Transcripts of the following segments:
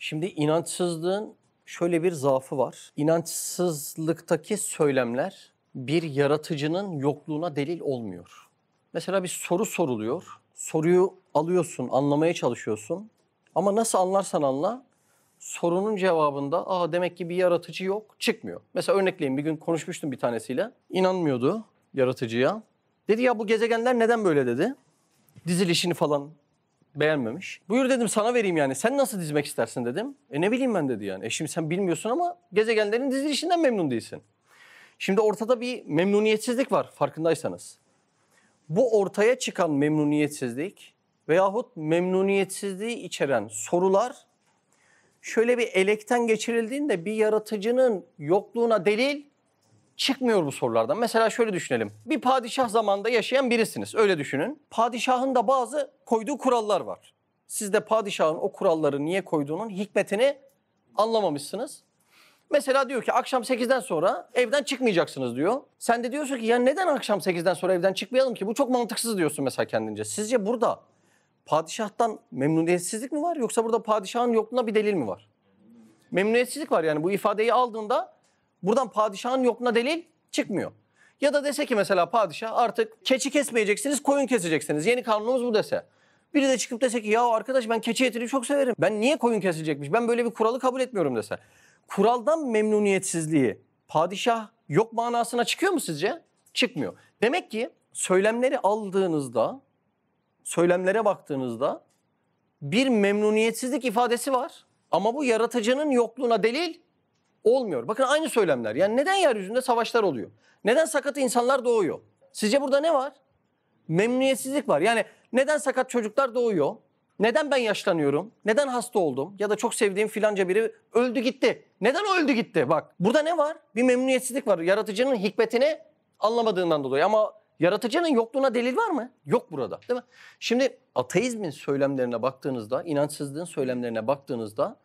Şimdi inançsızlığın şöyle bir zaafı var. İnançsızlıktaki söylemler bir yaratıcının yokluğuna delil olmuyor. Mesela bir soru soruluyor. Soruyu alıyorsun, anlamaya çalışıyorsun. Ama nasıl anlarsan anla, sorunun cevabında demek ki bir yaratıcı yok, çıkmıyor. Mesela örnekleyeyim, bir gün konuşmuştum bir tanesiyle. İnanmıyordu yaratıcıya. Dedi ya bu gezegenler neden böyle dedi. Dizilişini falan beğenmemiş. Buyur dedim sana vereyim yani. Sen nasıl dizmek istersin dedim. Ne bileyim ben dedi yani. Şimdi sen bilmiyorsun ama gezegenlerin dizilişinden memnun değilsin. Şimdi ortada bir memnuniyetsizlik var farkındaysanız. Bu ortaya çıkan memnuniyetsizlik veyahut memnuniyetsizliği içeren sorular şöyle bir elekten geçirildiğinde bir yaratıcının yokluğuna delil çıkmıyor bu sorulardan. Mesela şöyle düşünelim. Bir padişah zamanında yaşayan birisiniz. Öyle düşünün. Padişahın da bazı koyduğu kurallar var. Siz de padişahın o kuralları niye koyduğunun hikmetini anlamamışsınız. Mesela diyor ki akşam 8'den sonra evden çıkmayacaksınız diyor. Sen de diyorsun ki ya neden akşam 8'den sonra evden çıkmayalım ki? Bu çok mantıksız diyorsun mesela kendince. Sizce burada padişahtan memnuniyetsizlik mi var yoksa burada padişahın yokluğuna bir delil mi var? Memnuniyetsizlik var yani bu ifadeyi aldığında buradan padişahın yokluğuna delil çıkmıyor. Ya da dese ki mesela padişah artık keçi kesmeyeceksiniz, koyun keseceksiniz. Yeni kanunumuz bu dese. Biri de çıkıp dese ki ya arkadaş ben keçi etini çok severim. Ben niye koyun kesilecekmiş? Ben böyle bir kuralı kabul etmiyorum dese. Kuraldan memnuniyetsizliği padişah yok manasına çıkıyor mu sizce? Çıkmıyor. Demek ki söylemleri aldığınızda, söylemlere baktığınızda bir memnuniyetsizlik ifadesi var. Ama bu yaratıcının yokluğuna delil olmuyor. Bakın aynı söylemler. Yani neden yeryüzünde savaşlar oluyor? Neden sakat insanlar doğuyor? Sizce burada ne var? Memnuniyetsizlik var. Yani neden sakat çocuklar doğuyor? Neden ben yaşlanıyorum? Neden hasta oldum? Ya da çok sevdiğim filanca biri öldü gitti. Neden o öldü gitti? Bak burada ne var? Bir memnuniyetsizlik var. Yaratıcının hikmetini anlamadığından dolayı. Ama yaratıcının yokluğuna delil var mı? Yok burada. Değil mi? Şimdi ateizmin söylemlerine baktığınızda, inançsızlığın söylemlerine baktığınızda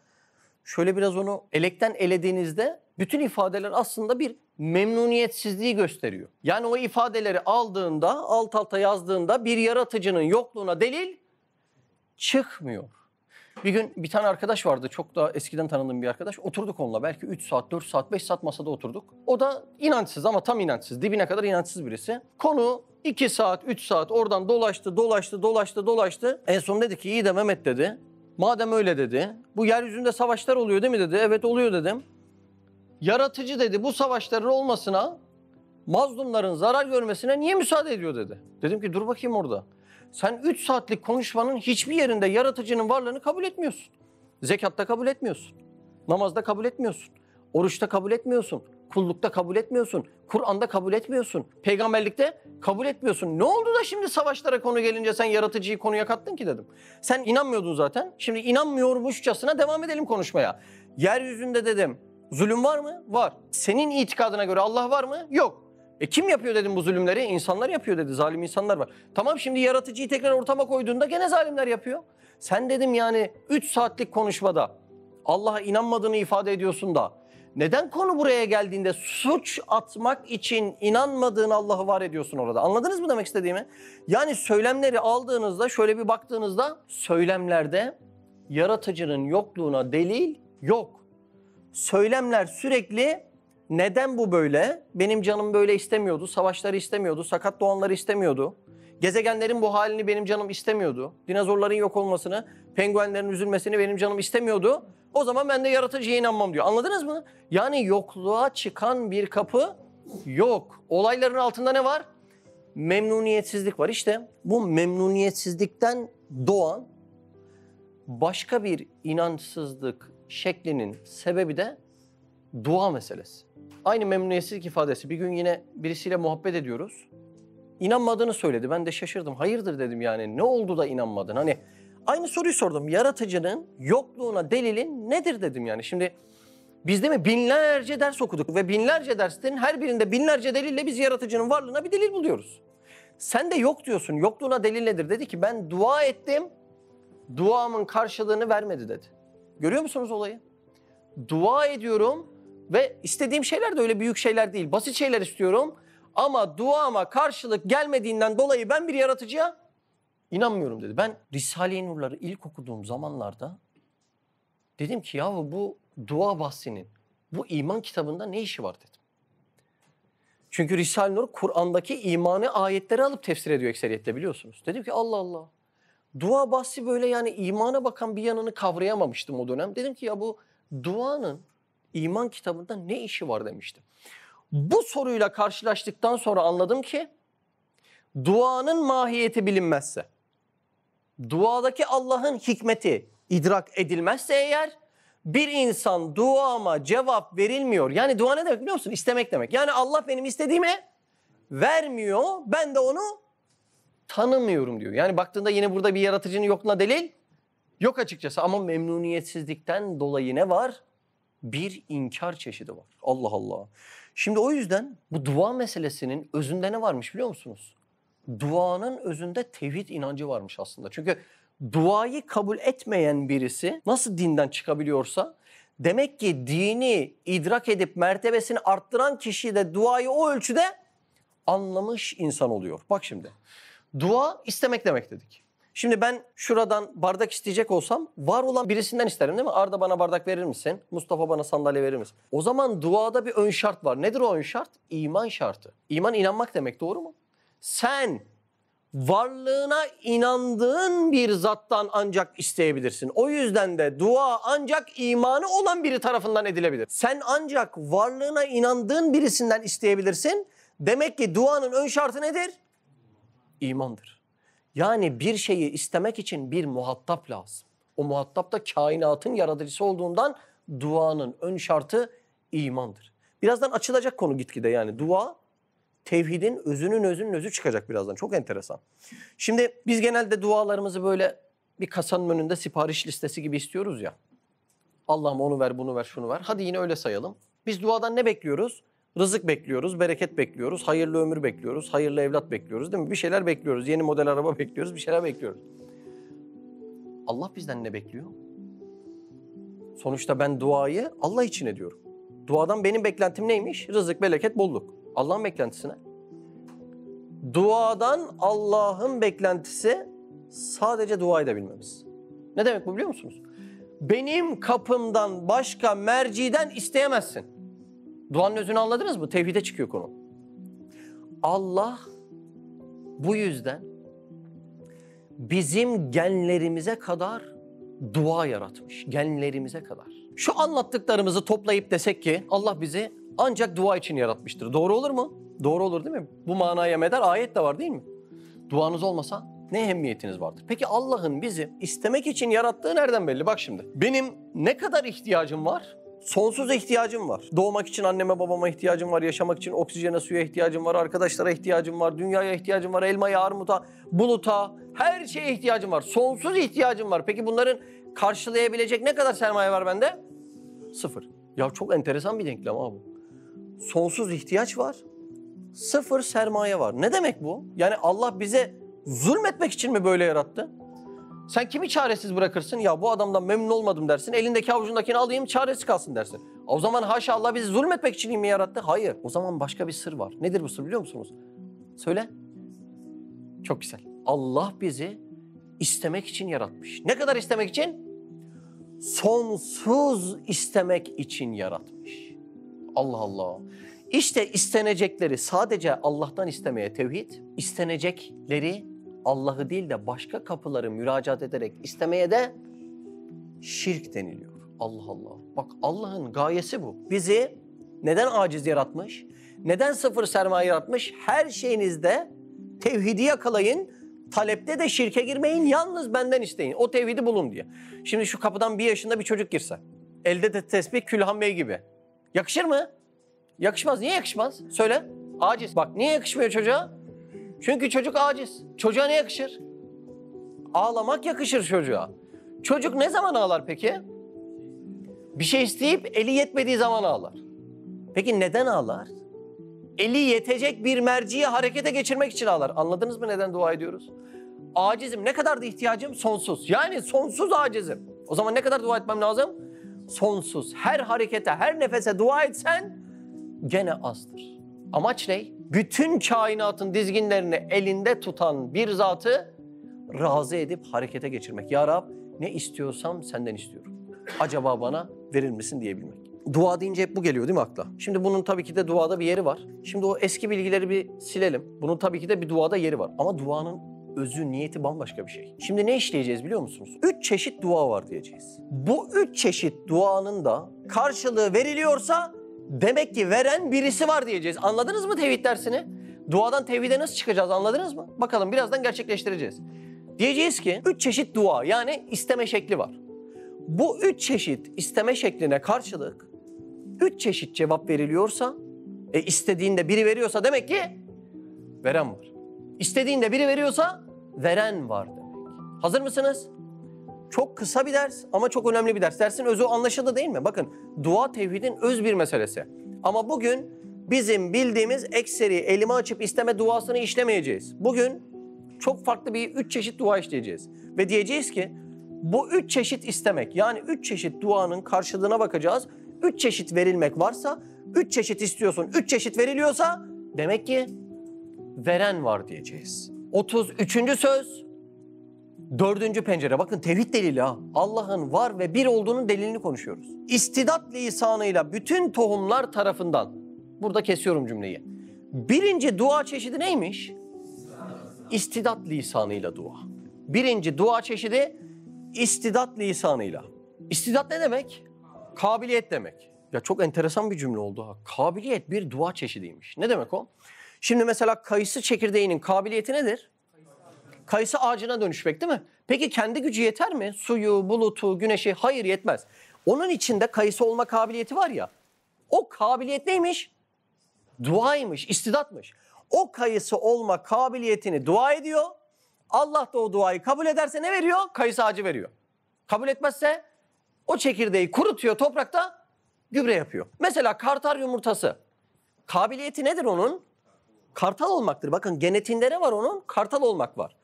şöyle biraz onu elekten elediğinizde bütün ifadeler aslında bir memnuniyetsizliği gösteriyor. Yani o ifadeleri aldığında, alt alta yazdığında bir yaratıcının yokluğuna delil çıkmıyor. Bir gün bir tane arkadaş vardı, çok da eskiden tanıdığım bir arkadaş. Oturduk onunla belki 3 saat, 4 saat, 5 saat masada oturduk. O da inançsız ama tam inançsız, dibine kadar inançsız birisi. Konu 2 saat, 3 saat oradan dolaştı. En son dedi ki iyi de Mehmet dedi. Madem öyle dedi, bu yeryüzünde savaşlar oluyor değil mi dedi. Evet oluyor dedim. Yaratıcı dedi bu savaşların olmasına, mazlumların zarar görmesine niye müsaade ediyor dedi. Dedim ki dur bakayım orada. Sen 3 saatlik konuşmanın hiçbir yerinde yaratıcının varlığını kabul etmiyorsun. Zekatta kabul etmiyorsun. Namazda kabul etmiyorsun. Oruçta kabul etmiyorsun. Kullukta kabul etmiyorsun. Kur'an'da kabul etmiyorsun. Peygamberlikte kabul etmiyorsun. Ne oldu da şimdi savaşlara konu gelince sen yaratıcıyı konuya kattın ki dedim. Sen inanmıyordun zaten. Şimdi inanmıyormuşçasına devam edelim konuşmaya. Yeryüzünde dedim zulüm var mı? Var. Senin itikadına göre Allah var mı? Yok. Kim yapıyor dedim bu zulümleri? İnsanlar yapıyor dedi. Zalim insanlar var. Tamam şimdi yaratıcıyı tekrar ortama koyduğunda gene zalimler yapıyor. Sen dedim yani 3 saatlik konuşmada Allah'a inanmadığını ifade ediyorsun da neden konu buraya geldiğinde suç atmak için inanmadığın Allah'ı var ediyorsun orada? Anladınız mı demek istediğimi? Yani söylemleri aldığınızda şöyle bir baktığınızda söylemlerde yaratıcının yokluğuna delil yok. Söylemler sürekli neden bu böyle? Benim canım böyle istemiyordu, savaşları istemiyordu, sakat doğanları istemiyordu. Gezegenlerin bu halini benim canım istemiyordu. Dinozorların yok olmasını, penguenlerin üzülmesini benim canım istemiyordu. O zaman ben de yaratıcıya inanmam diyor. Anladınız mı? Yani yokluğa çıkan bir kapı yok. Olayların altında ne var? Memnuniyetsizlik var. İşte bu memnuniyetsizlikten doğan başka bir inançsızlık şeklinin sebebi de dua meselesi. Aynı memnuniyetsizlik ifadesi. Bir gün yine birisiyle muhabbet ediyoruz. İnanmadığını söyledi. Ben de şaşırdım. Hayırdır dedim yani. Ne oldu da inanmadın? Hani aynı soruyu sordum. Yaratıcının yokluğuna delilin nedir dedim yani. Şimdi biz değil mi binlerce ders okuduk ve binlerce derslerin her birinde binlerce delille biz yaratıcının varlığına bir delil buluyoruz. Sen de yok diyorsun. Yokluğuna delil nedir? Dedi ki ben dua ettim. Duamın karşılığını vermedi dedi. Görüyor musunuz olayı? Dua ediyorum ve istediğim şeyler de öyle büyük şeyler değil. Basit şeyler istiyorum ama duama karşılık gelmediğinden dolayı ben bir yaratıcıya inanmıyorum dedi. Ben Risale-i Nur'ları ilk okuduğum zamanlarda Dedim ki yahu bu dua bahsinin bu iman kitabında ne işi var dedim. Çünkü Risale-i Nur Kur'an'daki imani ayetleri alıp tefsir ediyor ekseriyetle biliyorsunuz. Dedim ki Allah Allah. Dua bahsi böyle yani imana bakan bir yanını kavrayamamıştım o dönem. Dedim ki ya bu duanın iman kitabında ne işi var demiştim. Bu soruyla karşılaştıktan sonra anladım ki duanın mahiyeti bilinmezse, duadaki Allah'ın hikmeti idrak edilmezse eğer bir insan duama cevap verilmiyor. Yani dua ne demek biliyor musun? İstemek demek. Yani Allah benim istediğimi vermiyor. Ben de onu tanımıyorum diyor. Yani baktığında yine burada bir yaratıcının yokluğuna delil yok açıkçası. Ama memnuniyetsizlikten dolayı ne var? Bir inkar çeşidi var. Allah Allah. Şimdi o yüzden bu dua meselesinin özünde ne varmış biliyor musunuz? Duanın özünde tevhid inancı varmış aslında. Çünkü duayı kabul etmeyen birisi nasıl dinden çıkabiliyorsa demek ki dini idrak edip mertebesini arttıran kişi de duayı o ölçüde anlamış insan oluyor. Bak şimdi dua istemek demek dedik. Şimdi ben şuradan bardak isteyecek olsam var olan birisinden isterim değil mi? Arda bana bardak verir misin? Mustafa bana sandalye verir misin? O zaman duada bir ön şart var. Nedir o ön şart? İman şartı. İman inanmak demek, doğru mu? Sen varlığına inandığın bir zattan ancak isteyebilirsin. O yüzden de dua ancak imanı olan biri tarafından edilebilir. Sen ancak varlığına inandığın birisinden isteyebilirsin. Demek ki duanın ön şartı nedir? İmandır. Yani bir şeyi istemek için bir muhatap lazım. O muhatap da kainatın yaratıcısı olduğundan duanın ön şartı imandır. Birazdan açılacak konu gitgide yani dua tevhidin özünün özü çıkacak birazdan. Çok enteresan. Şimdi biz genelde dualarımızı böyle bir kasanın önünde sipariş listesi gibi istiyoruz ya. Allah'ım onu ver, bunu ver, şunu ver. Hadi yine öyle sayalım. Biz duadan ne bekliyoruz? Rızık bekliyoruz, bereket bekliyoruz, hayırlı ömür bekliyoruz, hayırlı evlat bekliyoruz değil mi? Bir şeyler bekliyoruz, yeni model araba bekliyoruz, bir şeyler bekliyoruz. Allah bizden ne bekliyor? Sonuçta ben duayı Allah için ediyorum. Duadan benim beklentim neymiş? Rızık, bereket, bolluk. Allah'ın beklentisine. Duadan Allah'ın beklentisi sadece dua edebilmemiz. Ne demek bu biliyor musunuz? Benim kapımdan başka merciden isteyemezsin. Duanın özünü anladınız mı? Tevhide çıkıyor konu. Allah bu yüzden bizim genlerimize kadar dua yaratmış. Genlerimize kadar. Şu anlattıklarımızı toplayıp desek ki Allah bizi ancak dua için yaratmıştır. Doğru olur mu? Doğru olur değil mi? Bu manaya medar ayet de var değil mi? Duanız olmasa ne ehemmiyetiniz vardır? Peki Allah'ın bizi istemek için yarattığı nereden belli? Bak şimdi. Benim ne kadar ihtiyacım var? Sonsuz ihtiyacım var. Doğmak için anneme babama ihtiyacım var. Yaşamak için oksijene, suya ihtiyacım var. Arkadaşlara ihtiyacım var. Dünyaya ihtiyacım var. Elmaya, armuta, buluta. Her şeye ihtiyacım var. Sonsuz ihtiyacım var. Peki bunların karşılayabilecek ne kadar sermaye var bende? Sıfır. Ya çok enteresan bir denklem abi bu. Sonsuz ihtiyaç var. Sıfır sermaye var. Ne demek bu? Yani Allah bize zulmetmek için mi böyle yarattı? Sen kimi çaresiz bırakırsın? Ya bu adamdan memnun olmadım dersin. Elindeki avucundakini alayım çaresiz kalsın dersin. O zaman haşa Allah bizi zulmetmek için mi yarattı? Hayır. O zaman başka bir sır var. Nedir bu sır biliyor musunuz? Söyle. Çok güzel. Allah bizi istemek için yaratmış. Ne kadar istemek için? Sonsuz istemek için yaratmış. Allah Allah. İşte istenecekleri sadece Allah'tan istemeye tevhid, istenecekleri Allah'ı değil de başka kapıları müracaat ederek istemeye de şirk deniliyor. Allah Allah. Bak Allah'ın gayesi bu. Bizi neden aciz yaratmış? Neden sıfır sermaye yaratmış? Her şeyinizde tevhidi yakalayın. Talepte de şirke girmeyin. Yalnız benden isteyin. O tevhidi bulun diye. Şimdi şu kapıdan 1 yaşında bir çocuk girse. Elde de tesbih Külhan Bey gibi. Yakışır mı? Yakışmaz. Niye yakışmaz? Söyle. Aciz. Bak niye yakışmıyor çocuğa? Çünkü çocuk aciz. Çocuğa ne yakışır? Ağlamak yakışır çocuğa. Çocuk ne zaman ağlar peki? Bir şey isteyip eli yetmediği zaman ağlar. Peki neden ağlar? Eli yetecek bir merciyi harekete geçirmek için ağlar. Anladınız mı neden dua ediyoruz? Acizim. Ne kadar da ihtiyacım? Sonsuz. Yani sonsuz acizim. O zaman ne kadar dua etmem lazım? Sonsuz. Her harekete, her nefese dua etsen gene azdır. Amaç ne? Bütün kainatın dizginlerini elinde tutan bir zatı razı edip harekete geçirmek. Ya Rab ne istiyorsam senden istiyorum. acaba bana verir misin diyebilmek. Dua deyince hep bu geliyor değil mi akla? Şimdi bunun tabii ki de duada bir yeri var. Şimdi o eski bilgileri bir silelim. Bunun tabii ki de bir duada yeri var. Ama duanın özü, niyeti bambaşka bir şey. Şimdi ne işleyeceğiz biliyor musunuz? 3 çeşit dua var diyeceğiz. Bu 3 çeşit duanın da karşılığı veriliyorsa demek ki veren birisi var diyeceğiz. Anladınız mı tevhid dersini? Duadan tevhide nasıl çıkacağız anladınız mı? Bakalım birazdan gerçekleştireceğiz. Diyeceğiz ki 3 çeşit dua yani isteme şekli var. Bu 3 çeşit isteme şekline karşılık 3 çeşit cevap veriliyorsa, istediğinde biri veriyorsa demek ki veren var. İstediğinde biri veriyorsa veren var demek. Hazır mısınız? Çok kısa bir ders ama çok önemli bir ders. Dersin özü anlaşıldı değil mi? Bakın dua tevhidin öz bir meselesi. Ama bugün bizim bildiğimiz ekseri elimi açıp isteme duasını işlemeyeceğiz. Bugün çok farklı bir 3 çeşit dua işleyeceğiz. Ve diyeceğiz ki bu 3 çeşit istemek yani 3 çeşit duanın karşılığına bakacağız. 3 çeşit verilmek varsa, 3 çeşit istiyorsun, 3 çeşit veriliyorsa demek ki veren var diyeceğiz. 33. söz, 4. pencere. Bakın tevhid delili ha. Allah'ın var ve bir olduğunun delilini konuşuyoruz. İstidat lisanıyla bütün tohumlar tarafından, burada kesiyorum cümleyi. Birinci dua çeşidi neymiş? İstidat lisanıyla dua. Birinci dua çeşidi istidat lisanıyla. İstidat ne demek? Kabiliyet demek. Ya çok enteresan bir cümle oldu ha. Kabiliyet bir dua çeşidiymiş. Ne demek o? Şimdi mesela kayısı çekirdeğinin kabiliyeti nedir? Kayısı ağacına dönüşmek değil mi? Peki kendi gücü yeter mi? Suyu, bulutu, güneşi hayır yetmez. Onun içinde kayısı olma kabiliyeti var ya. O kabiliyet neymiş? Duaymış, istidatmış. O kayısı olma kabiliyetini dua ediyor. Allah da o duayı kabul ederse ne veriyor? Kayısı ağacı veriyor. Kabul etmezse o çekirdeği kurutuyor toprakta, gübre yapıyor. Mesela kartal yumurtası. Kabiliyeti nedir onun? Kartal olmaktır. Bakın genetiğinde ne var onun? Kartal olmak var.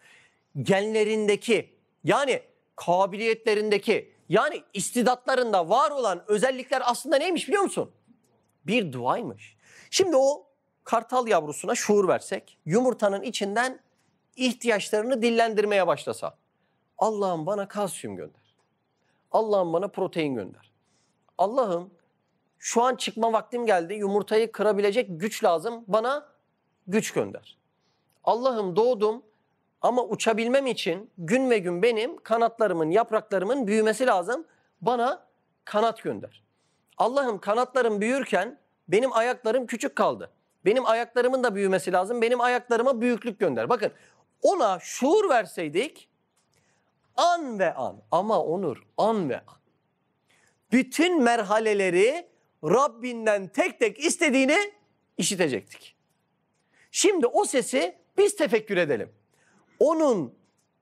Genlerindeki yani kabiliyetlerindeki yani istidatlarında var olan özellikler aslında neymiş biliyor musun? Bir duaymış. Şimdi o kartal yavrusuna şuur versek, yumurtanın içinden ihtiyaçlarını dillendirmeye başlasa. Allah'ım bana kalsiyum gönder. Allah'ım bana protein gönder. Allah'ım şu an çıkma vaktim geldi. Yumurtayı kırabilecek güç lazım. Bana güç gönder. Allah'ım doğdum ama uçabilmem için gün ve gün benim kanatlarımın, yapraklarımın büyümesi lazım. Bana kanat gönder. Allah'ım kanatlarım büyürken benim ayaklarım küçük kaldı. Benim ayaklarımın da büyümesi lazım. Benim ayaklarıma büyüklük gönder. Bakın ona şuur verseydik an ve an ama Onur an ve an. Bütün merhaleleri Rabbinden tek tek istediğini işitecektik. Şimdi o sesi biz tefekkür edelim. Onun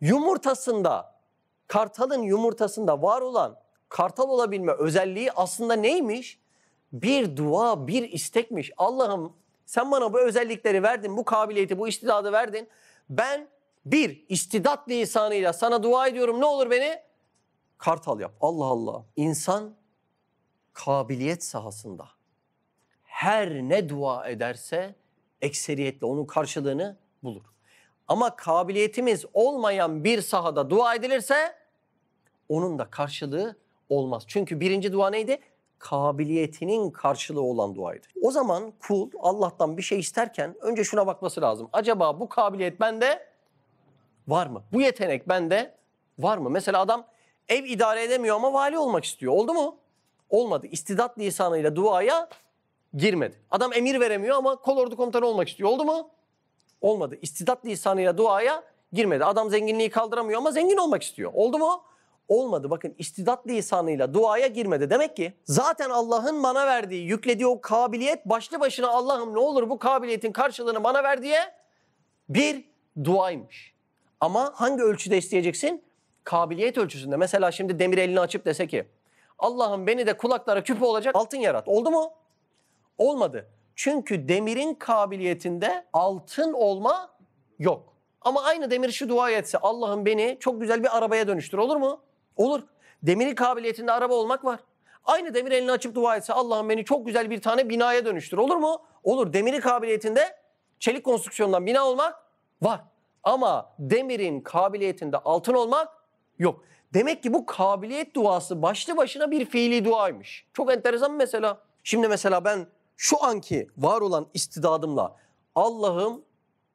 yumurtasında, kartalın yumurtasında var olan kartal olabilme özelliği aslında neymiş? Bir dua, bir istekmiş. Allah'ım sen bana bu özellikleri verdin, bu kabiliyeti, bu istidadı verdin. Ben bir istidat lisanıyla sana dua ediyorum. Ne olur beni kartal yap. Allah Allah. İnsan kabiliyet sahasında her ne dua ederse ekseriyetle onun karşılığını bulur. Ama kabiliyetimiz olmayan bir sahada dua edilirse onun da karşılığı olmaz. Çünkü birinci dua neydi? Kabiliyetinin karşılığı olan duaydı. O zaman kul Allah'tan bir şey isterken önce şuna bakması lazım. Acaba bu kabiliyet bende var mı? Bu yetenek bende var mı? Mesela adam ev idare edemiyor ama vali olmak istiyor. Oldu mu? Olmadı. İstidat lisanıyla duaya girmedi. Adam emir veremiyor ama kolordu komutanı olmak istiyor. Oldu mu? Olmadı. İstidat lisanıyla duaya girmedi. Adam zenginliği kaldıramıyor ama zengin olmak istiyor. Oldu mu? Olmadı. Bakın istidat lisanıyla duaya girmedi. Demek ki zaten Allah'ın bana verdiği, yüklediği o kabiliyet başlı başına Allah'ım ne olur bu kabiliyetin karşılığını bana ver diye bir duaymış. Ama hangi ölçüde isteyeceksin? Kabiliyet ölçüsünde. Mesela şimdi demir elini açıp dese ki Allah'ım beni de kulaklara küpe olacak altın yarat. Oldu mu? Olmadı. Çünkü demirin kabiliyetinde altın olma yok. Ama aynı demir şu dua etse Allah'ım beni çok güzel bir arabaya dönüştür. Olur mu? Olur. Demirin kabiliyetinde araba olmak var. Aynı demir elini açıp dua etse Allah'ım beni çok güzel bir tane binaya dönüştür. Olur mu? Olur. Demirin kabiliyetinde çelik konstrüksiyondan bina olmak var. Ama demirin kabiliyetinde altın olmak yok. Demek ki bu kabiliyet duası başlı başına bir fiili duaymış. Çok enteresan mesela. Şimdi mesela ben şu anki var olan istidadımla Allah'ım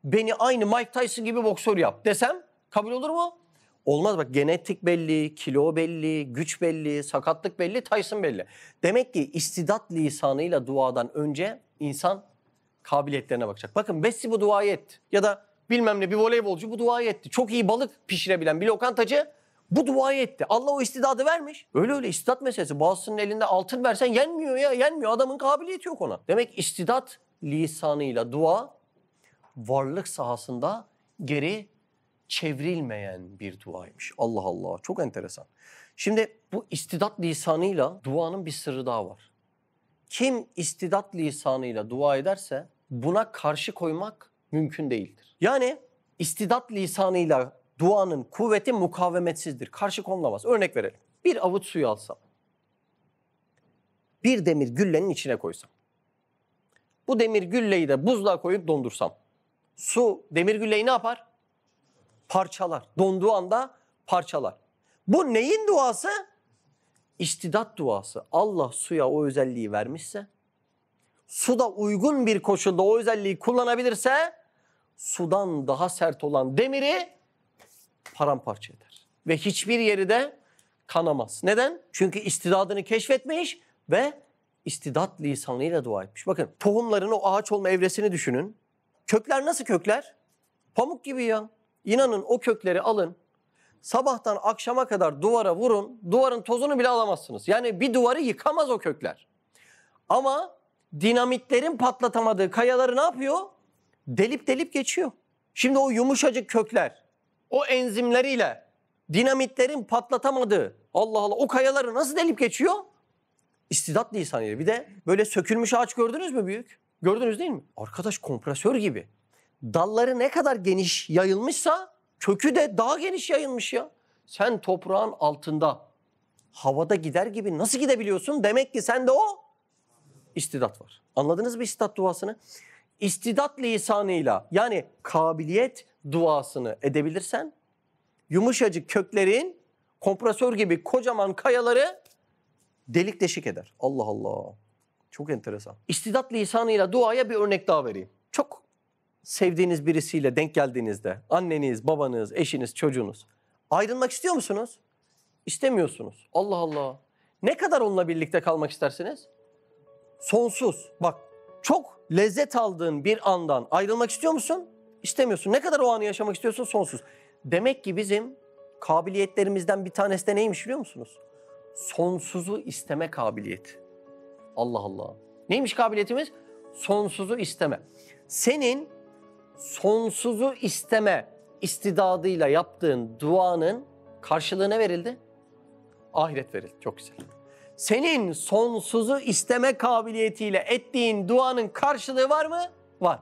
beni aynı Mike Tyson gibi boksör yap desem kabul olur mu? Olmaz bak, genetik belli, kilo belli, güç belli, sakatlık belli, Tyson belli. Demek ki istidat lisanıyla duadan önce insan kabiliyetlerine bakacak. Bakın Messi bu duayı etti. Ya da bilmem ne bir voleybolcu bu duayı etti. Çok iyi balık pişirebilen bir lokantacı bu duayı etti. Allah o istidadı vermiş. Öyle istidat meselesi. Bazısının elinde altın versen yenmiyor ya, yenmiyor. Adamın kabiliyeti yok ona. Demek istidat lisanıyla dua varlık sahasında geri çevrilmeyen bir duaymış. Allah Allah, çok enteresan. Şimdi bu istidat lisanıyla duanın bir sırrı daha var. Kim istidat lisanıyla dua ederse buna karşı koymak mümkün değildir. Yani istidat lisanıyla duanın kuvveti mukavemetsizdir. Karşı konulamaz. Örnek verelim. Bir avuç suyu alsam, bir demir güllenin içine koysam, bu demir gülleyi de buzluğa koyup dondursam, su demir gülleyi ne yapar? Parçalar. Donduğu anda parçalar. Bu neyin duası? İstidat duası. Allah suya o özelliği vermişse, su da uygun bir koşulda o özelliği kullanabilirse, sudan daha sert olan demiri paramparça eder. Ve hiçbir yeri de kanamaz. Neden? Çünkü istidadını keşfetmiş ve istidat lisanıyla dua etmiş. Bakın tohumların o ağaç olma evresini düşünün. Kökler nasıl kökler? Pamuk gibi ya. İnanın o kökleri alın. Sabahtan akşama kadar duvara vurun. Duvarın tozunu bile alamazsınız. Yani bir duvarı yıkamaz o kökler. Ama dinamitlerin patlatamadığı kayaları ne yapıyor? Delip delip geçiyor. Şimdi o yumuşacık kökler, o enzimleriyle dinamitlerin patlatamadığı Allah Allah o kayaları nasıl delip geçiyor? İstidat lisanıyla. Bir de böyle sökülmüş ağaç gördünüz mü büyük? Gördünüz değil mi? Arkadaş kompresör gibi. Dalları ne kadar geniş yayılmışsa kökü de daha geniş yayılmış ya. Sen toprağın altında havada gider gibi nasıl gidebiliyorsun? Demek ki sende o istidat var. Anladınız mı istidat duasını? İstidat lisanıyla yani kabiliyet duasını edebilirsen yumuşacık köklerin kompresör gibi kocaman kayaları delik deşik eder. Allah Allah. Çok enteresan. İstidat lisanıyla duaya bir örnek daha vereyim. Çok sevdiğiniz birisiyle denk geldiğinizde anneniz, babanız, eşiniz, çocuğunuz ayrılmak istiyor musunuz? İstemiyorsunuz. Allah Allah. Ne kadar onunla birlikte kalmak istersiniz? Sonsuz. Bak çok lezzet aldığın bir andan ayrılmak istiyor musun? İstemiyorsun. Ne kadar o anı yaşamak istiyorsun? Sonsuz. Demek ki bizim kabiliyetlerimizden bir tanesi de neymiş biliyor musunuz? Sonsuzu isteme kabiliyeti. Allah Allah. Neymiş kabiliyetimiz? Sonsuzu isteme. Senin sonsuzu isteme istidadıyla yaptığın duanın karşılığı ne verildi? Ahiret verildi. Çok güzel. Senin sonsuzu isteme kabiliyetiyle ettiğin duanın karşılığı var mı? Var.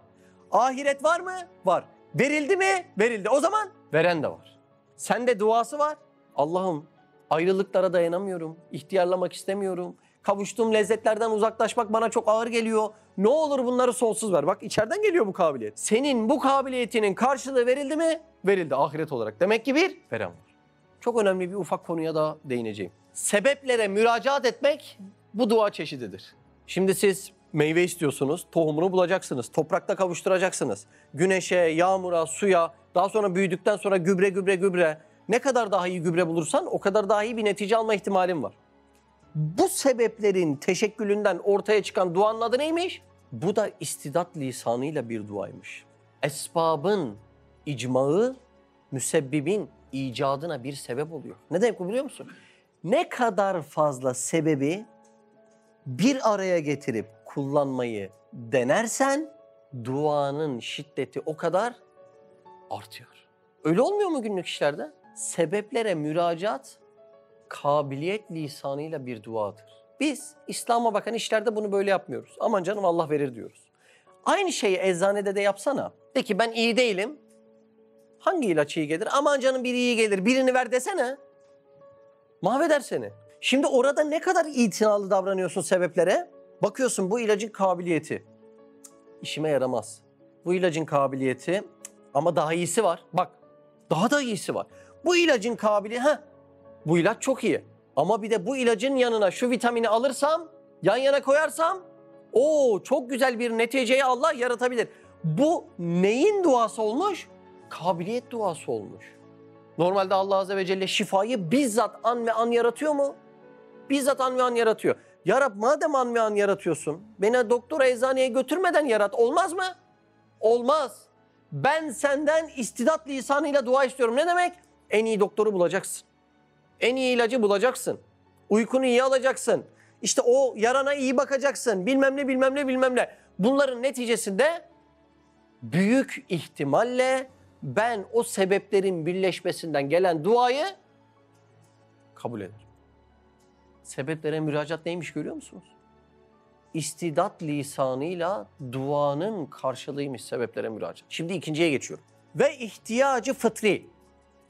Ahiret var mı? Var. Verildi mi? Verildi. O zaman veren de var. Sende duası var. Allah'ım ayrılıklara dayanamıyorum. İhtiyarlamak istemiyorum. Kavuştuğum lezzetlerden uzaklaşmak bana çok ağır geliyor. Ne olur bunları sonsuz ver. Bak içeriden geliyor bu kabiliyet. Senin bu kabiliyetinin karşılığı verildi mi? Verildi ahiret olarak. Demek ki bir veren var. Çok önemli bir ufak konuya da değineceğim. Sebeplere müracaat etmek bu dua çeşididir. Şimdi siz meyve istiyorsunuz, tohumunu bulacaksınız, toprakta kavuşturacaksınız. Güneşe, yağmura, suya, daha sonra büyüdükten sonra gübre. Ne kadar daha iyi gübre bulursan o kadar daha iyi bir netice alma ihtimalin var. Bu sebeplerin teşekkülünden ortaya çıkan duanın adı neymiş? Bu da istidat lisanıyla bir duaymış. Esbabın icmağı, müsebbibin icadına bir sebep oluyor. Ne demek bu biliyor musun? Ne kadar fazla sebebi bir araya getirip kullanmayı denersen duanın şiddeti o kadar artıyor. Öyle olmuyor mu günlük işlerde? Sebeplere müracaat kabiliyet lisanıyla bir duadır. Biz İslam'a bakan işlerde bunu böyle yapmıyoruz. Aman canım Allah verir diyoruz. Aynı şeyi eczanede de yapsana. De ki ben iyi değilim. Hangi ilaç iyi gelir? Aman canım biri iyi gelir. Birini ver desene. Mahveder seni. Şimdi orada ne kadar itinalı davranıyorsun sebeplere? Bakıyorsun bu ilacın kabiliyeti. İşime yaramaz. Bu ilacın kabiliyeti ama daha iyisi var. Bak daha da iyisi var. Bu ilacın kabiliyeti. Bu ilaç çok iyi. Ama bir de bu ilacın yanına şu vitamini alırsam, yan yana koyarsam, çok güzel bir neticeyi Allah yaratabilir. Bu neyin duası olmuş? Kabiliyet duası olmuş. Normalde Allah Azze ve Celle şifayı bizzat an ve an yaratıyor mu? Bizzat an ve an yaratıyor. Ya Rab, madem an ve an yaratıyorsun, beni doktora, eczaneye götürmeden yarat. Olmaz mı? Olmaz. Ben senden istidat lisanıyla dua istiyorum. Ne demek? En iyi doktoru bulacaksın. En iyi ilacı bulacaksın. Uykunu iyi alacaksın. İşte o yarana iyi bakacaksın. Bilmem ne, bilmem ne, bilmem ne. Bunların neticesinde büyük ihtimalle ben o sebeplerin birleşmesinden gelen duayı kabul ederim. Sebeplere müracaat neymiş görüyor musunuz? İstidat lisanıyla duanın karşılığıymış sebeplere müracaat. Şimdi ikinciye geçiyorum. Ve ihtiyacı fıtri,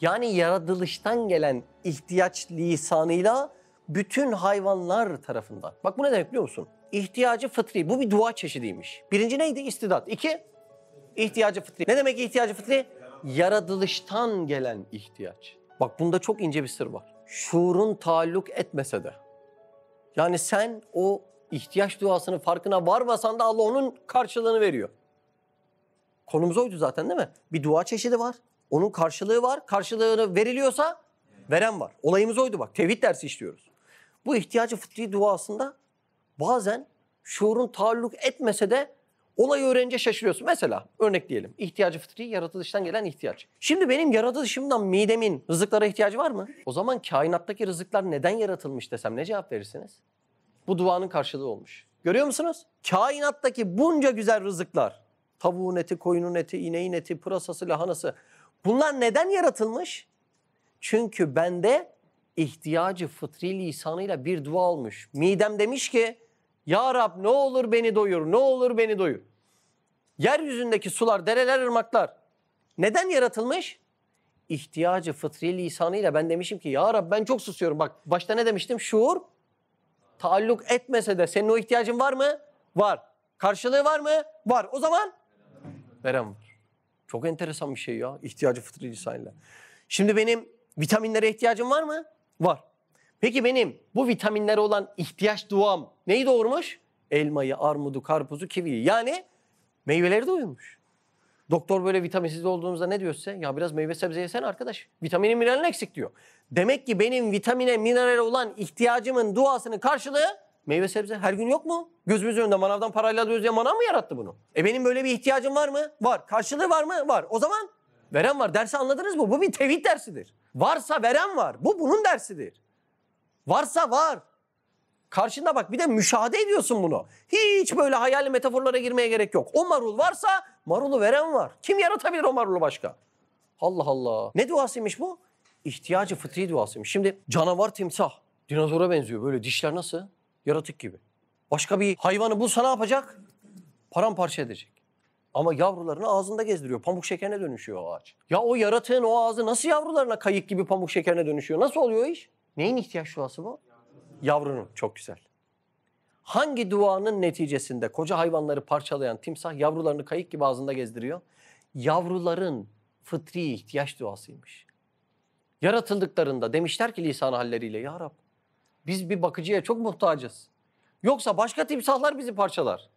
yani yaratılıştan gelen ihtiyaç lisanıyla bütün hayvanlar tarafından. Bak bu ne demek biliyor musun? İhtiyacı fıtri, bu bir dua çeşidiymiş. Birinci neydi? İstidat. İki, ihtiyacı fıtri. Ne demek ihtiyacı fıtri? Yaratılıştan gelen ihtiyaç. Bak bunda çok ince bir sır var. Şuurun taalluk etmese de. Yani sen o ihtiyaç duasının farkına varmasan da Allah onun karşılığını veriyor. Konumuz oydu zaten değil mi? Bir dua çeşidi var. Onun karşılığı var. Karşılığını veriliyorsa veren var. Olayımız oydu bak. Tevhid dersi işliyoruz. Bu ihtiyacı fıtri duasında bazen şuurun taalluk etmese de olayı öğrenince şaşırıyorsun. Mesela örnek diyelim. İhtiyacı fıtri, yaratılıştan gelen ihtiyaç. Şimdi benim yaratılışımdan midemin rızıklara ihtiyacı var mı? O zaman kainattaki rızıklar neden yaratılmış desem ne cevap verirsiniz? Bu duanın karşılığı olmuş. Görüyor musunuz? Kainattaki bunca güzel rızıklar, tavuğun eti, koyunun eti, ineğin eti, pırasası, lahanası, bunlar neden yaratılmış? Çünkü bende ihtiyacı fıtri lisanıyla bir dua olmuş. Midem demiş ki, Ya Rab ne olur beni doyur, ne olur beni doyur. Yeryüzündeki sular, dereler, ırmaklar neden yaratılmış? İhtiyacı fıtri lisanıyla ben demişim ki, Ya Rab ben çok susuyorum. Bak başta ne demiştim? Şuur taalluk etmese de senin o ihtiyacın var mı? Var. Karşılığı var mı? Var. O zaman veren var. Çok enteresan bir şey ya. İhtiyacı fıtri lisanıyla. Şimdi benim vitaminlere ihtiyacım var mı? Var. Peki benim bu vitaminlere olan ihtiyaç duam neyi doğurmuş? Elmayı, armudu, karpuzu, kiviyi. Yani meyveleri doyurmuş. Doktor böyle vitaminsiz olduğumuzda ne diyor size? Ya biraz meyve sebze yesene arkadaş. Vitaminin mineralin eksik diyor. Demek ki benim vitamine, minerale olan ihtiyacımın duasının karşılığı meyve sebze. Her gün yok mu? Gözümüzün önünde manavdan parayla alıyoruz diye manav mı yarattı bunu? Benim böyle bir ihtiyacım var mı? Var. Karşılığı var mı? Var. O zaman veren var. Dersi anladınız mı? Bu bir tevhid dersidir. Varsa veren var. Bu bunun dersidir. Varsa var. Karşında bak bir de müşahede ediyorsun bunu. Hiç böyle hayali metaforlara girmeye gerek yok. O marul varsa marulu veren var. Kim yaratabilir o marulu başka? Allah Allah. Ne duasıymış bu? İhtiyacı fıtri duasıymış. Şimdi canavar timsah. Dinozora benziyor böyle dişler nasıl? Yaratık gibi. Başka bir hayvanı bulsa ne yapacak? Paramparça edecek. Ama yavrularını ağzında gezdiriyor. Pamuk şekerine dönüşüyor o ağaç. Ya o yaratığın o ağzı nasıl yavrularına kayık gibi pamuk şekerine dönüşüyor? Nasıl oluyor o iş? Neyin ihtiyaç duası bu? Yavrunun. Çok güzel. Hangi duanın neticesinde koca hayvanları parçalayan timsah yavrularını kayık gibi ağzında gezdiriyor? Yavruların fıtri ihtiyaç duasıymış. Yaratıldıklarında demişler ki lisan halleriyle, Ya Rab biz bir bakıcıya çok muhtacız. Yoksa başka timsahlar bizi parçalar.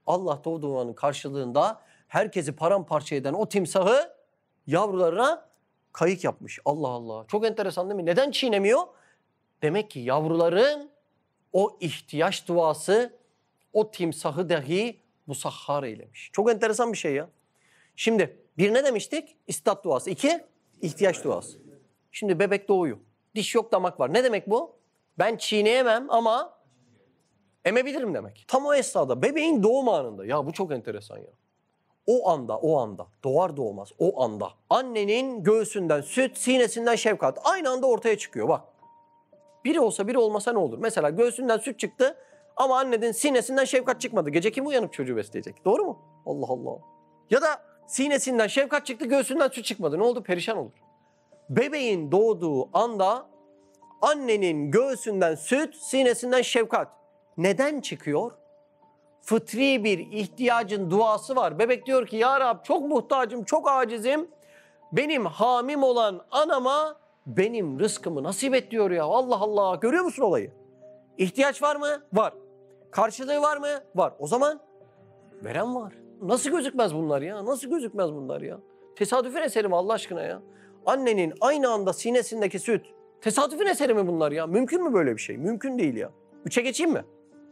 Allah da o duanın karşılığında herkesi paramparça eden o timsahı yavrularına kayık yapmış. Allah Allah. Çok enteresan değil mi? Neden çiğnemiyor? Demek ki yavruların o ihtiyaç duası o timsahı dahi musahhar eylemiş. Çok enteresan bir şey ya. Şimdi bir ne demiştik? İstidat duası. İki, ihtiyaç duası. Şimdi bebek doğuyor. Diş yok, damak var. Ne demek bu? Ben çiğneyemem ama emebilirim demek. Tam o esnada bebeğin doğum anında. Ya bu çok enteresan ya. O anda doğar doğmaz o anda annenin göğsünden süt, sinesinden şefkat aynı anda ortaya çıkıyor bak. Biri olsa biri olmasa ne olur? Mesela göğsünden süt çıktı ama annenin sinesinden şefkat çıkmadı. Gece kim uyanıp çocuğu besleyecek? Doğru mu? Allah Allah. Ya da sinesinden şefkat çıktı, göğsünden süt çıkmadı. Ne oldu? Perişan olur. Bebeğin doğduğu anda annenin göğsünden süt, sinesinden şefkat. Neden çıkıyor? Fıtri bir ihtiyacın duası var. Bebek diyor ki Ya Rab çok muhtacım, çok acizim. Benim hamim olan anama benim rızkımı nasip et diyor ya. Allah Allah, görüyor musun olayı? İhtiyaç var mı? Var. Karşılığı var mı? Var. O zaman veren var. Nasıl gözükmez bunlar ya? Nasıl gözükmez bunlar ya? Tesadüfün eseri mi Allah aşkına ya? Annenin aynı anda sinesindeki süt. Tesadüfün eseri mi bunlar ya? Mümkün mü böyle bir şey? Mümkün değil ya. 3'e geçeyim mi?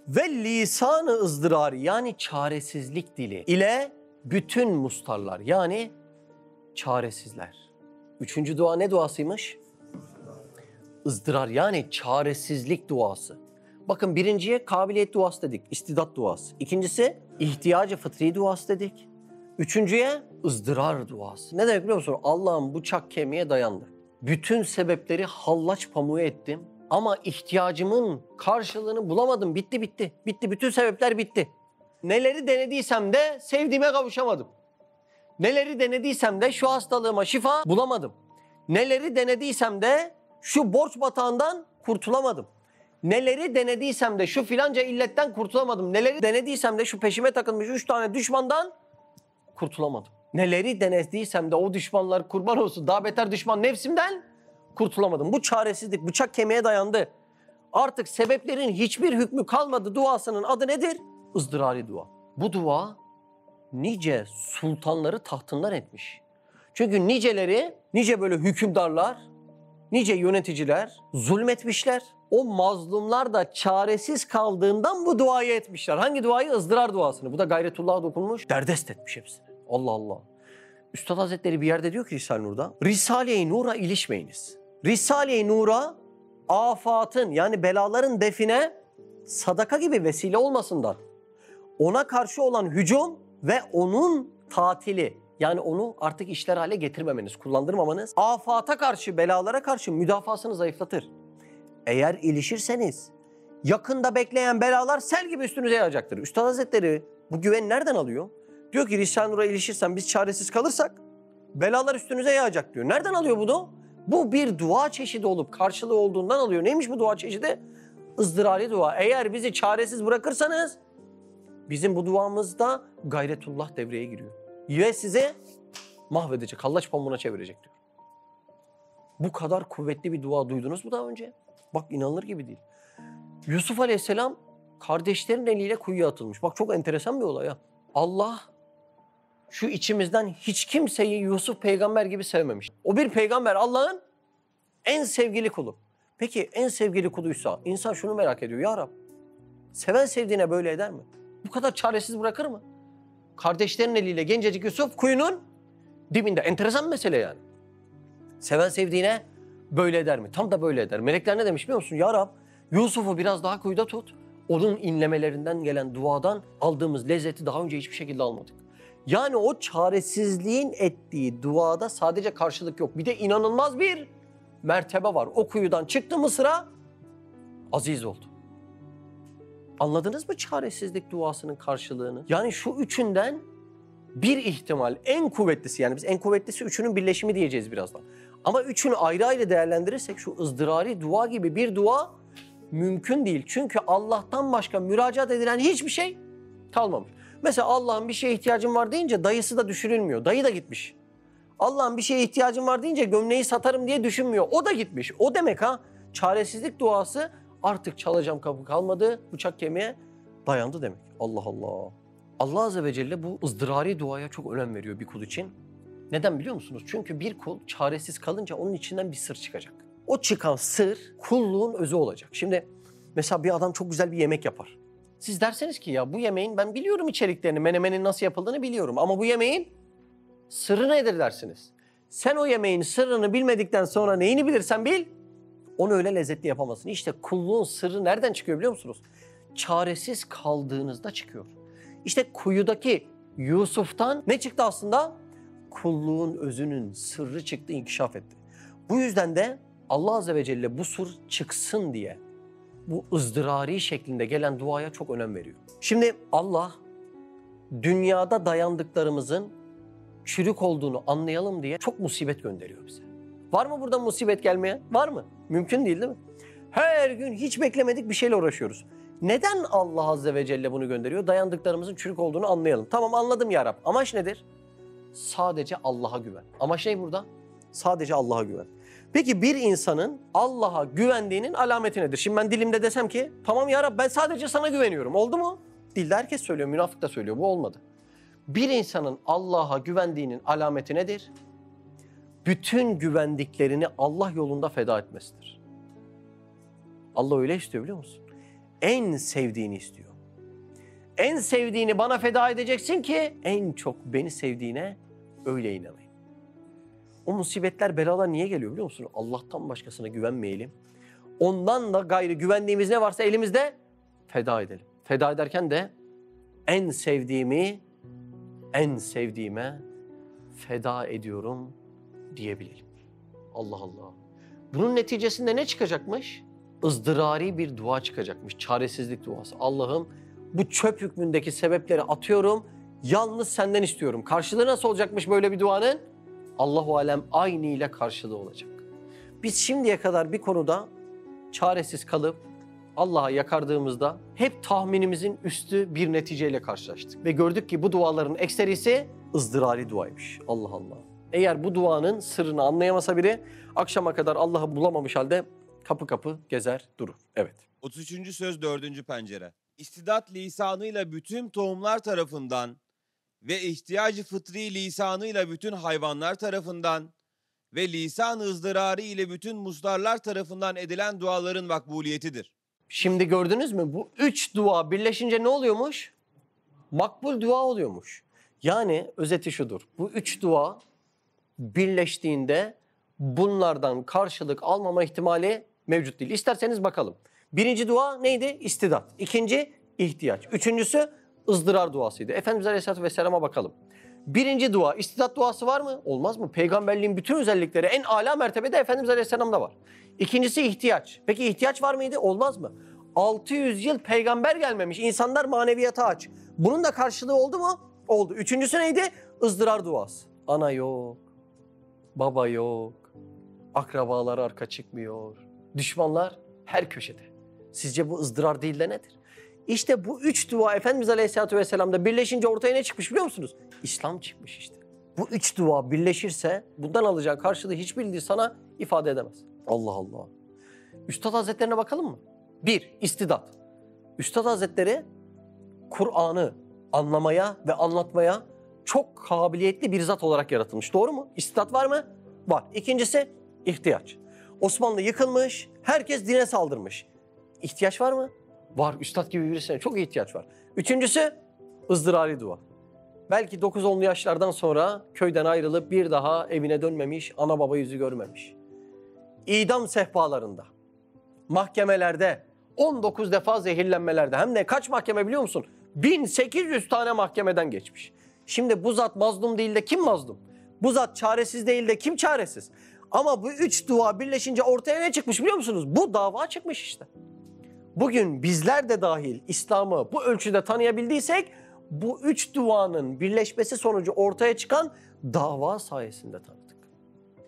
Ve lisan-ı ızdırari, yani çaresizlik dili ile bütün mustarlar, yani çaresizler. 3. dua ne duasıymış? ızdırar, yani çaresizlik duası. Bakın, birinciye kabiliyet duası dedik, istidat duası. İkincisi ihtiyacı fıtri duası dedik. Üçüncüye ızdırar duası. Ne demek biliyor musun? Allah'ım bıçak kemiğe dayandı. Bütün sebepleri hallaç pamuğu ettim ama ihtiyacımın karşılığını bulamadım. Bitti. Bitti, bütün sebepler bitti. Neleri denediysem de sevdiğime kavuşamadım. Neleri denediysem de şu hastalığıma şifa bulamadım. Neleri denediysem de şu borç batağından kurtulamadım. Neleri denediysem de şu filanca illetten kurtulamadım. Neleri denediysem de şu peşime takılmış 3 tane düşmandan kurtulamadım. Neleri denediysem de o düşmanlar kurban olsun, daha beter düşman nefsimden kurtulamadım. Bu çaresizlik bıçak kemiğe dayandı. Artık sebeplerin hiçbir hükmü kalmadı duasının adı nedir? Izdırari dua. Bu dua nice sultanları tahtından etmiş. Çünkü nice böyle hükümdarlar, nice yöneticiler zulmetmişler. O mazlumlar da çaresiz kaldığından bu duayı etmişler. Hangi duayı? Izdırar duasını. Bu da gayretullah'a dokunmuş, derdest etmiş hepsini. Allah Allah. Üstad Hazretleri bir yerde diyor ki Risale-i Nur'da, Risale-i Nur'a ilişmeyiniz. Risale-i Nur'a afatın, yani belaların define sadaka gibi vesile olmasından, ona karşı olan hücum ve onun tatili, yani onu artık işler hale getirmemeniz, kullandırmamanız, afata karşı, belalara karşı müdafasını zayıflatır. Eğer ilişirseniz yakında bekleyen belalar sel gibi üstünüze yağacaktır. Üstad Hazretleri bu güveni nereden alıyor? Diyor ki Risale-i Nur'a ilişirsen biz çaresiz kalırsak belalar üstünüze yağacak diyor. Nereden alıyor bunu? Bu bir dua çeşidi olup karşılığı olduğundan alıyor. Neymiş bu dua çeşidi? Izdırari dua. Eğer bizi çaresiz bırakırsanız bizim bu duamızda gayretullah devreye giriyor. Ve size mahvedecek, hallaç pamuğuna çevirecek diyor. Bu kadar kuvvetli bir dua duydunuz mu daha önce? Bak, inanılır gibi değil. Yusuf Aleyhisselam kardeşlerin eliyle kuyuya atılmış. Bak, çok enteresan bir olay ya. Allah şu içimizden hiç kimseyi Yusuf peygamber gibi sevmemiş. O bir peygamber, Allah'ın en sevgili kulu. Peki en sevgili kuluysa insan şunu merak ediyor. Ya Rab, seven sevdiğine böyle eder mi? Bu kadar çaresiz bırakır mı? Kardeşlerin eliyle gencecik Yusuf kuyunun dibinde. Enteresan bir mesele yani. Seven sevdiğine böyle eder mi? Tam da böyle eder. Melekler ne demiş biliyor musun? Ya Rab, Yusuf'u biraz daha kuyuda tut. Onun inlemelerinden gelen duadan aldığımız lezzeti daha önce hiçbir şekilde almadık. Yani o çaresizliğin ettiği duada sadece karşılık yok. Bir de inanılmaz bir mertebe var. O kuyudan çıktı Mısır'a, aziz oldu. Anladınız mı çaresizlik duasının karşılığını? Yani şu üçünden bir ihtimal, en kuvvetlisi, yani biz en kuvvetlisi üçünün birleşimi diyeceğiz birazdan. Ama üçünü ayrı ayrı değerlendirirsek şu ızdırari dua gibi bir dua mümkün değil. Çünkü Allah'tan başka müracaat edilen hiçbir şey kalmamış. Mesela Allah'ın bir şeye ihtiyacım var deyince dayısı da düşünülmüyor. Dayı da gitmiş. Allah'ın bir şeye ihtiyacım var deyince gömleği satarım diye düşünmüyor. O da gitmiş. O demek ha, çaresizlik duası artık çalacağım kapı kalmadı, bıçak kemiğe dayandı demek. Allah Allah. Allah Azze ve Celle bu ızdırari duaya çok önem veriyor bir kul için. Neden biliyor musunuz? Çünkü bir kul çaresiz kalınca onun içinden bir sır çıkacak. O çıkan sır kulluğun özü olacak. Şimdi mesela bir adam çok güzel bir yemek yapar. Siz derseniz ki ya bu yemeğin ben biliyorum içeriklerini, menemenin nasıl yapıldığını biliyorum ama bu yemeğin sırrı nedir dersiniz. Sen o yemeğin sırrını bilmedikten sonra neyini bilirsen bil, onu öyle lezzetli yapamazsın. İşte kulluğun sırrı nereden çıkıyor biliyor musunuz? Çaresiz kaldığınızda çıkıyor. İşte kuyudaki Yusuf'tan ne çıktı aslında? Kulluğun özünün sırrı çıktı, inkişaf etti. Bu yüzden de Allah Azze ve Celle bu sır çıksın diye bu ızdırari şeklinde gelen duaya çok önem veriyor. Şimdi Allah dünyada dayandıklarımızın çürük olduğunu anlayalım diye çok musibet gönderiyor bize. Var mı burada musibet gelmeye? Var mı? Mümkün değil mi? Her gün hiç beklemedik bir şeyle uğraşıyoruz. Neden Allah Azze ve Celle bunu gönderiyor? Dayandıklarımızın çürük olduğunu anlayalım. Tamam, anladım ya Rab. Amaç nedir? Sadece Allah'a güven. Amaç ne burada? Sadece Allah'a güven. Peki bir insanın Allah'a güvendiğinin alameti nedir? Şimdi ben dilimde desem ki tamam ya Rabbi ben sadece sana güveniyorum. Oldu mu? Dilde herkes söylüyor, münafık da söylüyor. Bu olmadı. Bir insanın Allah'a güvendiğinin alameti nedir? Bütün güvendiklerini Allah yolunda feda etmesidir. Allah öyle istiyor biliyor musun? En sevdiğini istiyor. En sevdiğini bana feda edeceksin ki en çok beni sevdiğine öyle inanayım. O musibetler, belalar niye geliyor biliyor musun? Allah'tan başkasına güvenmeyelim. Ondan da gayrı güvendiğimiz ne varsa elimizde feda edelim. Feda ederken de en sevdiğime feda ediyorum diyebilelim. Allah Allah. Bunun neticesinde ne çıkacakmış? Izdırari bir dua çıkacakmış. Çaresizlik duası. Allah'ım bu çöp hükmündeki sebepleri atıyorum. Yalnız senden istiyorum. Karşılığı nasıl olacakmış böyle bir duanın? Allahu alem aynı ile karşılığı olacak. Biz şimdiye kadar bir konuda çaresiz kalıp Allah'a yakardığımızda hep tahminimizin üstü bir neticeyle karşılaştık. Ve gördük ki bu duaların ekserisi ızdırari duaymış. Allah Allah. Eğer bu duanın sırrını anlayamasa biri akşama kadar Allah'ı bulamamış halde kapı kapı gezer durur. Evet. 33. söz 4. pencere. İstidat lisanıyla bütün tohumlar tarafından ve ihtiyacı fıtri lisanıyla bütün hayvanlar tarafından ve lisan ızdırarı ile bütün mustarlar tarafından edilen duaların makbuliyetidir. Şimdi gördünüz mü? Bu 3 dua birleşince ne oluyormuş? Makbul dua oluyormuş. Yani özeti şudur. Bu 3 dua birleştiğinde bunlardan karşılık almama ihtimali mevcut değil. İsterseniz bakalım. Birinci dua neydi? İstidat. İkinci ihtiyaç. Üçüncüsü ızdırar duasıydı. Efendimiz Aleyhisselatü Vesselam'a bakalım. Birinci dua, istidat duası var mı? Olmaz mı? Peygamberliğin bütün özellikleri en âlâ mertebede Efendimiz Aleyhisselam'da var. İkincisi ihtiyaç. Peki ihtiyaç var mıydı? Olmaz mı? 600 yıl peygamber gelmemiş. İnsanlar maneviyata aç. Bunun da karşılığı oldu mu? Oldu. Üçüncüsü neydi? Izdırar duası. Ana yok, baba yok, akrabalar arka çıkmıyor, düşmanlar her köşede. Sizce bu ızdırar değil de nedir? İşte bu 3 dua Efendimiz Aleyhisselatü Vesselam'da birleşince ortaya ne çıkmış biliyor musunuz? İslam çıkmış işte. Bu 3 dua birleşirse bundan alacağın karşılığı hiçbir dil sana ifade edemez. Allah Allah. Üstad Hazretlerine bakalım mı? 1. İstidat. Üstad Hazretleri Kur'an'ı anlamaya ve anlatmaya çok kabiliyetli bir zat olarak yaratılmış. Doğru mu? İstidat var mı? Var. İkincisi ihtiyaç. Osmanlı yıkılmış, herkes dine saldırmış. İhtiyaç var mı? Var. Üstad gibi birisine çok ihtiyaç var. Üçüncüsü ızdırari dua. Belki 9-10'lu yaşlardan sonra köyden ayrılıp bir daha evine dönmemiş, ana baba yüzü görmemiş. İdam sehpalarında, mahkemelerde, 19 defa zehirlenmelerde, hem de kaç mahkeme biliyor musun? 1800 tane mahkemeden geçmiş. Şimdi bu zat mazlum değil de kim mazlum? Bu zat çaresiz değil de kim çaresiz? Ama bu 3 dua birleşince ortaya ne çıkmış biliyor musunuz? Bu dava çıkmış işte. Bugün bizler de dahil İslam'ı bu ölçüde tanıyabildiysek bu 3 duanın birleşmesi sonucu ortaya çıkan dava sayesinde tanıdık.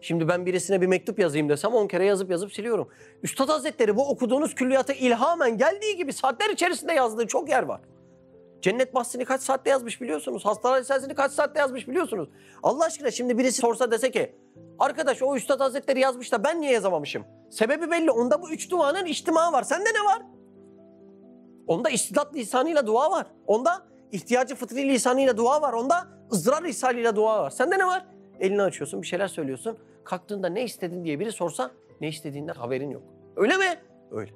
Şimdi ben birisine bir mektup yazayım desem 10 kere yazıp siliyorum. Üstad Hazretleri bu okuduğunuz külliyata ilhamen geldiği gibi saatler içerisinde yazdığı çok yer var. Cennet bahsini kaç saatte yazmış biliyorsunuz? Hastalar Risalesini kaç saatte yazmış biliyorsunuz? Allah aşkına şimdi birisi sorsa dese ki arkadaş o Üstad Hazretleri yazmış da ben niye yazamamışım? Sebebi belli. Onda bu 3 duanın içtimaı var. Sende ne var? Onda istidat lisanıyla dua var. Onda ihtiyacı fıtri lisanıyla dua var. Onda ızdırar lisanıyla dua var. Sende ne var? Elini açıyorsun, bir şeyler söylüyorsun. Kalktığında ne istedin diye biri sorsa ne istediğinden haberin yok. Öyle mi? Öyle.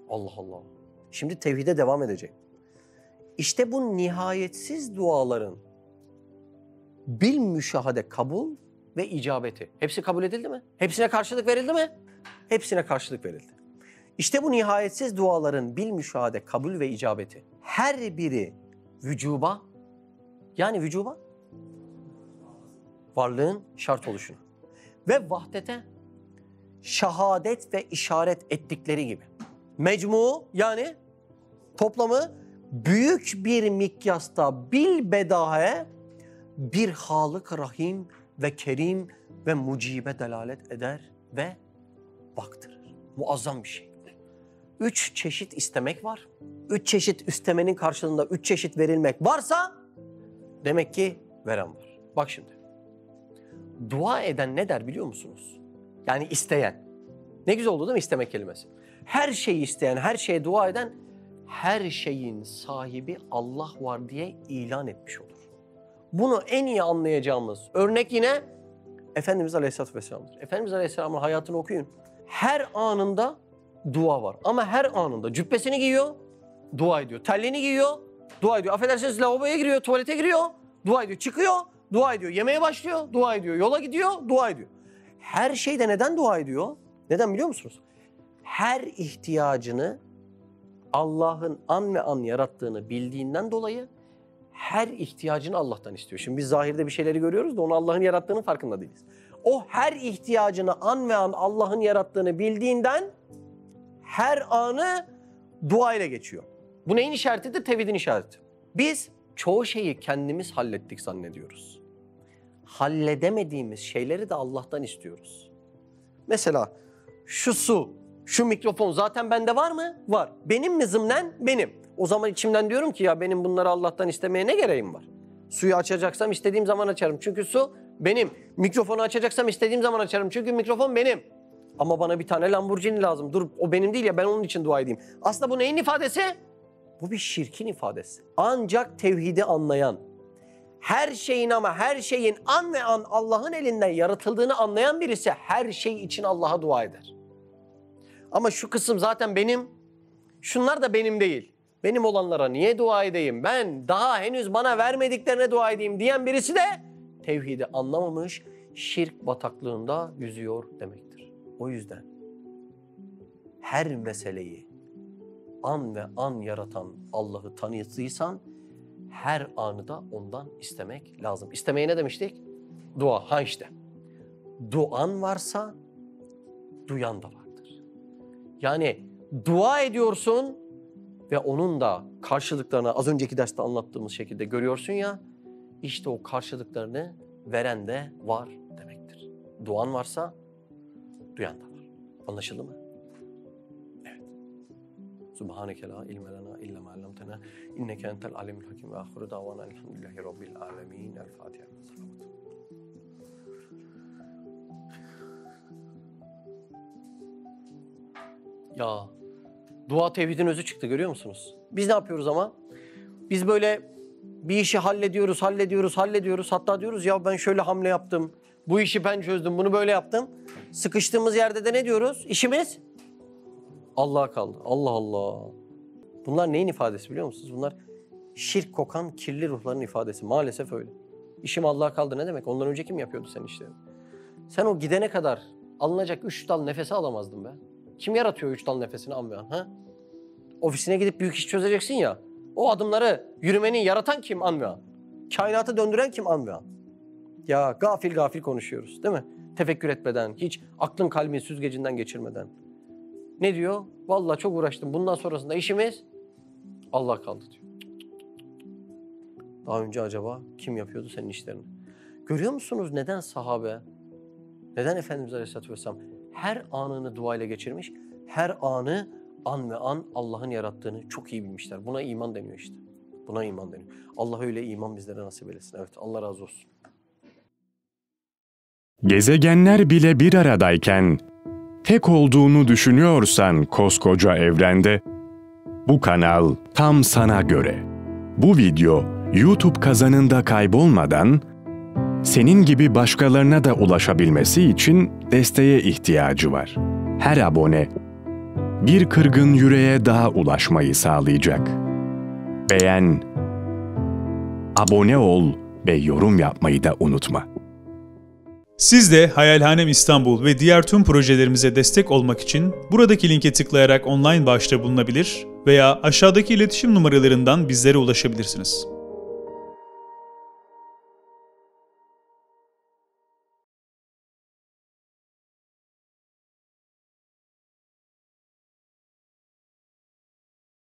Allah Allah. Şimdi tevhide devam edecek. İşte bu nihayetsiz duaların bil müşahade kabul ve icabeti. Hepsi kabul edildi mi? Hepsine karşılık verildi mi? Hepsine karşılık verildi. İşte bu nihayetsiz duaların bil müşahade kabul ve icabeti. Her biri vücuba, yani vücuba, varlığın şart oluşuna ve vahdete şahadet ve işaret ettikleri gibi. Mecmu yani toplamı büyük bir mikyasta bil bedahe bir Halık Rahim ve Kerim ve Mucibe delalet eder ve baktırır. Muazzam bir şey. 3 çeşit istemek var. 3 çeşit istemenin karşılığında 3 çeşit verilmek varsa demek ki veren var. Bak şimdi. Dua eden ne der biliyor musunuz? Yani isteyen. Ne güzel oldu değil mi istemek kelimesi? Her şeyi isteyen, her şeye dua eden, her şeyin sahibi Allah var diye ilan etmiş olur. Bunu en iyi anlayacağımız örnek yine Efendimiz Aleyhisselatü Vesselam'dır. Efendimiz Aleyhisselam'ın hayatını okuyun. Her anında dua var. Ama her anında cübbesini giyiyor, dua ediyor. Terliğini giyiyor, dua ediyor. Affedersiniz lavaboya giriyor, tuvalete giriyor, dua ediyor. Çıkıyor, dua ediyor. Yemeğe başlıyor, dua ediyor. Yola gidiyor, dua ediyor. Her şeyde neden dua ediyor? Neden biliyor musunuz? Her ihtiyacını Allah'ın an ve an yarattığını bildiğinden dolayı her ihtiyacını Allah'tan istiyor. Şimdi biz zahirde bir şeyleri görüyoruz da onu Allah'ın yarattığının farkında değiliz. O her ihtiyacını an ve an Allah'ın yarattığını bildiğinden her anı dua ile geçiyor. Bu neyin işaretidir? Tevhidin işareti. Biz çoğu şeyi kendimiz hallettik zannediyoruz. Halledemediğimiz şeyleri de Allah'tan istiyoruz. Mesela şu su, şu mikrofon zaten bende var mı? Var. Benim mi zımnen? Benim. O zaman içimden diyorum ki ya benim bunları Allah'tan istemeye ne gereğim var? Suyu açacaksam istediğim zaman açarım. Çünkü su benim. Mikrofonu açacaksam istediğim zaman açarım. Çünkü mikrofon benim. Ama bana bir tane Lamborghini lazım. Dur o benim değil ya ben onun için dua edeyim. Aslında bu neyin ifadesi? Bu bir şirkin ifadesi. Ancak tevhidi anlayan, her şeyin ama her şeyin an ve an Allah'ın elinden yaratıldığını anlayan birisi her şey için Allah'a dua eder. Ama şu kısım zaten benim, şunlar da benim değil. Benim olanlara niye dua edeyim? Ben daha henüz bana vermediklerine dua edeyim diyen birisi de tevhidi anlamamış, şirk bataklığında yüzüyor demektir. O yüzden her meseleyi an ve an yaratan Allah'ı tanıdıysan her anı da ondan istemek lazım. İstemeye ne demiştik? Dua. Ha işte. Duan varsa duyan da vardır. Yani dua ediyorsun ve onun da karşılıklarını az önceki derste anlattığımız şekilde görüyorsun ya, işte o karşılıklarını veren de var demektir. Duan varsa duyan da var. Anlaşıldı mı? Evet. Subhaneke la ilme lena illa ma allamtena inneke entel alimul hakim ve ahiru davana elhamdülillahi rabbil alemin. El Fatiha. Ya dua tevhidin özü çıktı görüyor musunuz? Biz ne yapıyoruz ama? Biz böyle bir işi hallediyoruz. Hatta diyoruz ya ben şöyle hamle yaptım. Bu işi ben çözdüm, bunu böyle yaptım. Sıkıştığımız yerde de ne diyoruz? İşimiz Allah'a kaldı. Allah Allah. Bunlar neyin ifadesi biliyor musunuz? Bunlar şirk kokan kirli ruhların ifadesi. Maalesef öyle. İşim Allah'a kaldı ne demek? Ondan önce kim yapıyordu senin işlerini? Sen o gidene kadar alınacak 3 dal nefesi alamazdın be. Kim yaratıyor 3 dal nefesini anmayan? Ha? Ofisine gidip büyük iş çözeceksin ya. O adımları yürümeni yaratan kim anmayan? Kainatı döndüren kim anmayan? Ya gafil konuşuyoruz değil mi? Tefekkür etmeden, hiç aklın kalbin süzgecinden geçirmeden. Ne diyor? Vallahi çok uğraştım. Bundan sonrasında işimiz Allah kaldı diyor. Daha önce acaba kim yapıyordu senin işlerini? Görüyor musunuz neden sahabe, neden Efendimiz Aleyhisselatü Vesselam her anını duayla geçirmiş, her anı an ve an Allah'ın yarattığını çok iyi bilmişler. Buna iman deniyor işte. Buna iman deniyor. Allah öyle iman bizlere nasip eylesin. Evet, Allah razı olsun. Gezegenler bile bir aradayken, tek olduğunu düşünüyorsan koskoca evrende, bu kanal tam sana göre. Bu video YouTube kazanında kaybolmadan, senin gibi başkalarına da ulaşabilmesi için desteğe ihtiyacı var. Her abone, bir kırgın yüreğe daha ulaşmayı sağlayacak. Beğen, abone ol ve yorum yapmayı da unutma. Siz de Hayalhanem İstanbul ve diğer tüm projelerimize destek olmak için buradaki linke tıklayarak online bağışta bulunabilir veya aşağıdaki iletişim numaralarından bizlere ulaşabilirsiniz.